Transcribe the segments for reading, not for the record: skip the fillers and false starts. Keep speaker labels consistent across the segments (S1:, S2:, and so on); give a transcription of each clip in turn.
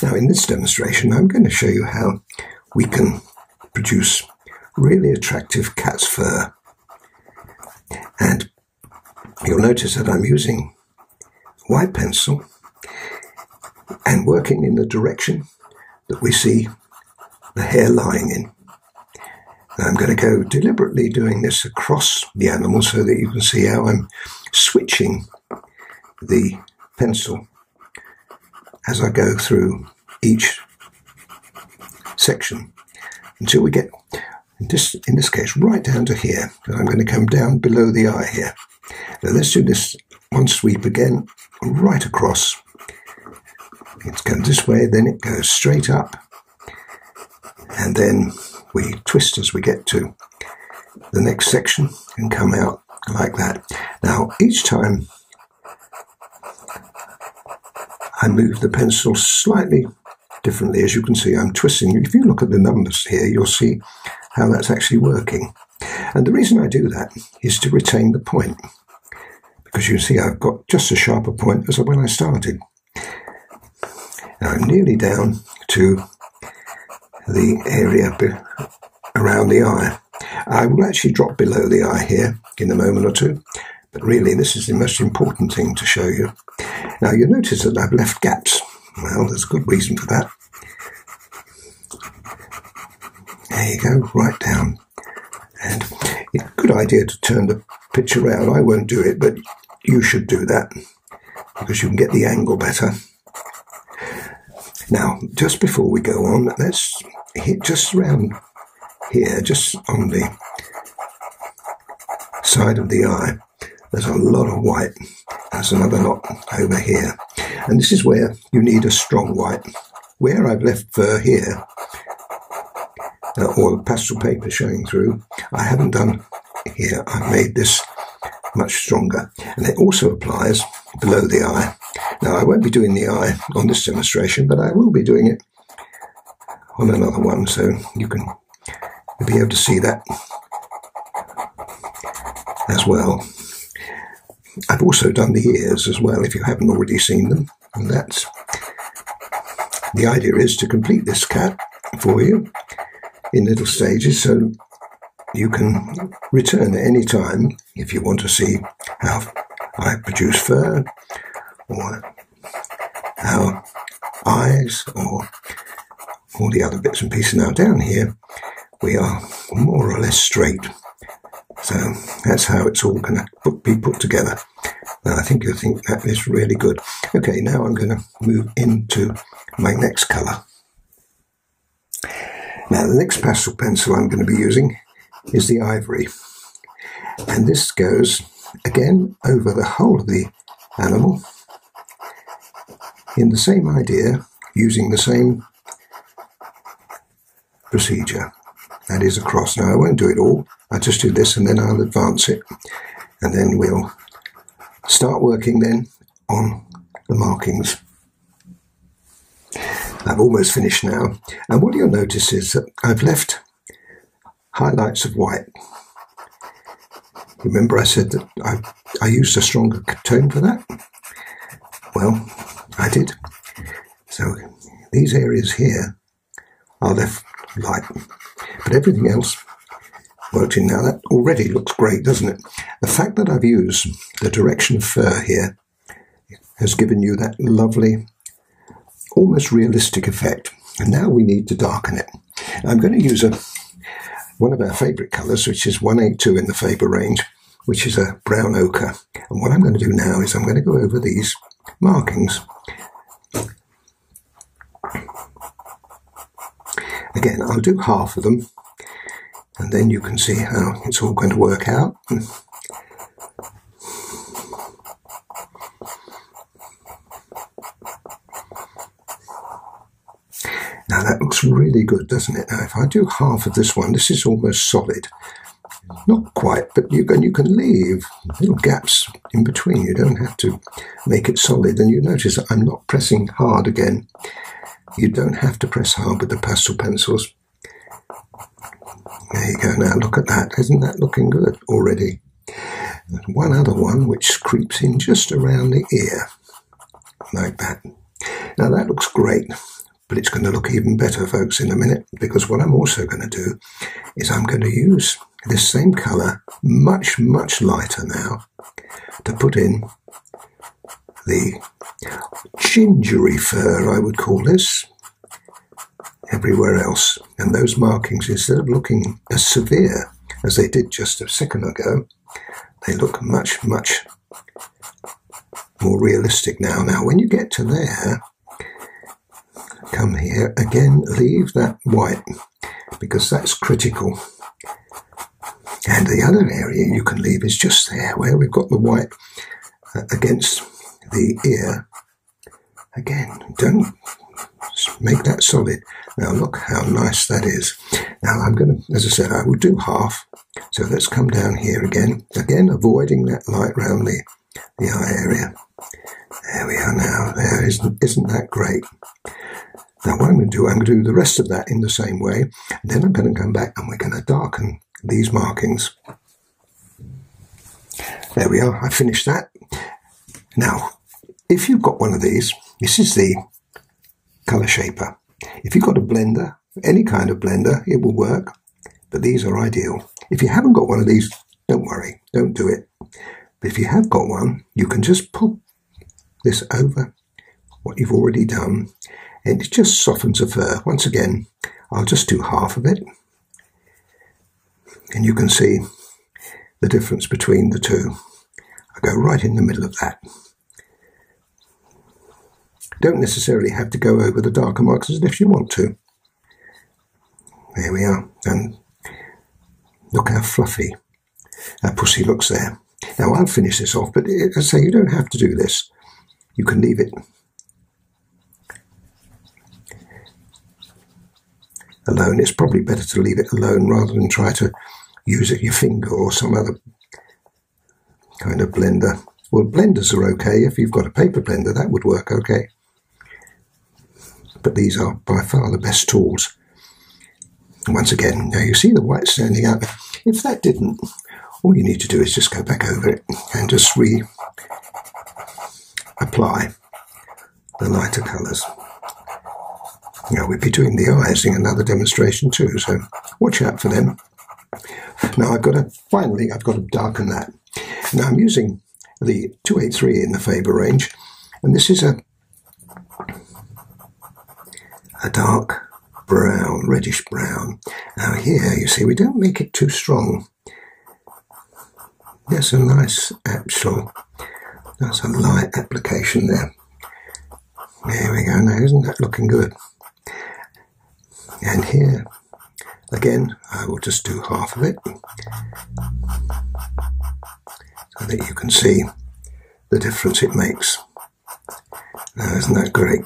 S1: Now in this demonstration I'm going to show you how we can produce really attractive cat's fur, and you'll notice that I'm using white pencil and working in the direction that we see the hair lying in. Now I'm going to go deliberately doing this across the animal so that you can see how I'm switching the pencil as I go through each section until we get, in this case, right down to here. And I'm going to come down below the eye here. Now let's do this one sweep again, right across. It goes this way, then it goes straight up, and then we twist as we get to the next section and come out like that. Now each time I move the pencil slightly differently. As you can see, I'm twisting. If you look at the numbers here, you'll see how that's actually working. And the reason I do that is to retain the point, because you see I've got just a sharper point as when I started. Now I'm nearly down to the area around the eye. I will actually drop below the eye here in a moment or two, but really this is the most important thing to show you. Now you notice that I've left gaps. Well, there's a good reason for that. There you go, right down. And it's a good idea to turn the picture around. I won't do it, but you should do that because you can get the angle better. Now, just before we go on, let's hit just around here, just on the side of the eye. There's a lot of white. There's another lot over here. And this is where you need a strong white. Where I've left fur here, or pastel paper showing through, I haven't done here. I've made this much stronger. And it also applies below the eye. Now, I won't be doing the eye on this demonstration, but I will be doing it on another one, so you'll be able to see that as well. I've also done the ears as well, if you haven't already seen them. And that's the idea, is to complete this cat for you in little stages, so you can return at any time if you want to see how I produce fur, or our eyes, or all the other bits and pieces. Now down here we are more or less straight, so that's how it's all going to be put together. Now I think you'll think that is really good. Okay, now I'm going to move into my next colour. Now the next pastel pencil I'm going to be using is the Ivory, and this goes again over the whole of the animal in the same idea, using the same procedure, that is across. Now I won't do it all, I'll just do this and then I'll advance it, and then we'll start working then on the markings. I've almost finished now, and what you'll notice is that I've left highlights of white. Remember I said that I used a stronger tone for that? Well, I did. So these areas here are left light, but everything else worked in. Now that already looks great, doesn't it? The fact that I've used the direction of fur here has given you that lovely, almost realistic effect. And now we need to darken it. I'm going to use one of our favourite colours, which is 182 in the Faber range, which is a brown ochre. And what I'm going to do now is I'm going to go over these markings. Again, I'll do half of them, and then you can see how it's all going to work out. Now that looks really good, doesn't it? Now if I do half of this one, this is almost solid. Not quite, but you can leave little gaps in between. You don't have to make it solid. And you notice that I'm not pressing hard again. You don't have to press hard with the pastel pencils. There you go. Now look at that. Isn't that looking good already? There's one other one which creeps in just around the ear, like that. Now that looks great. But it's going to look even better, folks, in a minute, because what I'm also going to do is I'm going to use this same colour, much, much lighter now, to put in the gingery fur, I would call this, everywhere else. And those markings, instead of looking as severe as they did just a second ago, they look much, much more realistic now. Now, when you get to there, come here, again, leave that white, because that's critical. And the other area you can leave is just there, where we've got the white against the ear. Again, don't make that solid. Now look how nice that is. Now I'm going to, as I said, I will do half. So let's come down here again. Again, avoiding that light round the eye area. There we are now. There, isn't that great? Now what I'm going to do, I'm going to do the rest of that in the same way. And then I'm going to come back and we're going to darken these markings. There we are. I finished that. Now, if you've got one of these, this is the colour shaper. If you've got a blender, any kind of blender, it will work. But these are ideal. If you haven't got one of these, don't worry. Don't do it. But if you have got one, you can just put this over what you've already done. And it just softens the fur. Once again, I'll just do half of it. And you can see the difference between the two. I go right in the middle of that. Don't necessarily have to go over the darker markers if you want to. There we are. And look how fluffy that pussy looks there. Now I'll finish this off, but as I say, you don't have to do this. You can leave it alone. It's probably better to leave it alone rather than try to use it your finger or some other kind of blender. Well, blenders are okay. If you've got a paper blender, that would work okay. But these are by far the best tools. And once again, now you see the white standing out. If that didn't, all you need to do is just go back over it and just apply the lighter colours. Now we'll be doing the eyes in another demonstration too, so watch out for them. Now I've got to darken that. Now I'm using the 283 in the Faber range, and this is a dark brown, reddish brown. Now here you see we don't make it too strong. There's a nice that's a light application there. There we go. Now isn't that looking good? And here again I will just do half of it so that you can see the difference it makes. Now isn't that great?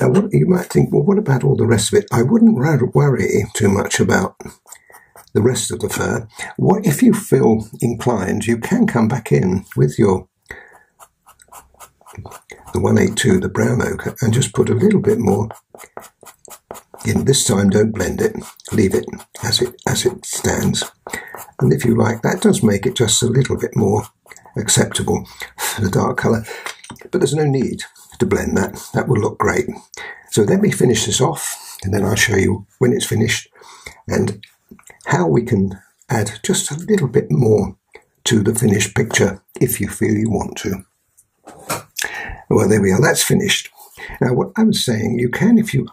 S1: Now what you might think, well, what about all the rest of it? I wouldn't worry too much about the rest of the fur. What if you feel inclined, you can come back in with the 182, the brown ochre, and just put a little bit more in. This time don't blend it, leave it as it stands. And if you like, that does make it just a little bit more acceptable for the dark colour. But there's no need to blend that. That will look great. So let me finish this off, and then I'll show you when it's finished and how we can add just a little bit more to the finished picture if you feel you want to. Well, there we are. That's finished. Now, what I was saying, you can, if you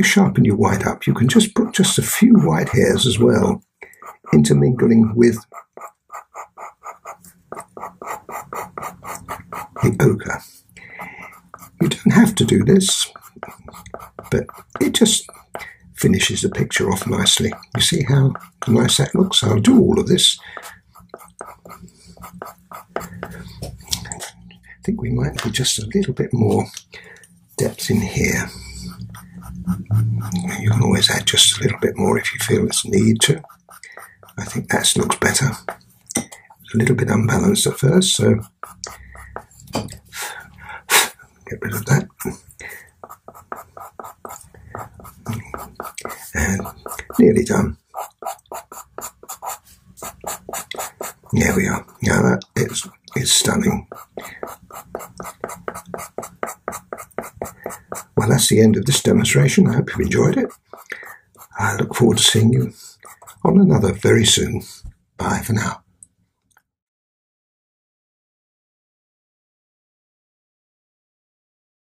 S1: sharpen your white up, you can just put just a few white hairs as well, intermingling with the ochre. You don't have to do this, but it just finishes the picture off nicely. You see how nice that looks? I'll do all of this. I think we might do just a little bit more depth in here. You can always add just a little bit more if you feel it's need to. I think that looks better. It's a little bit unbalanced at first, so get rid of that. And nearly done. There we are. Now that is stunning. the end of this demonstration. I hope you've enjoyed it. I look forward to seeing you on another very soon. Bye for now.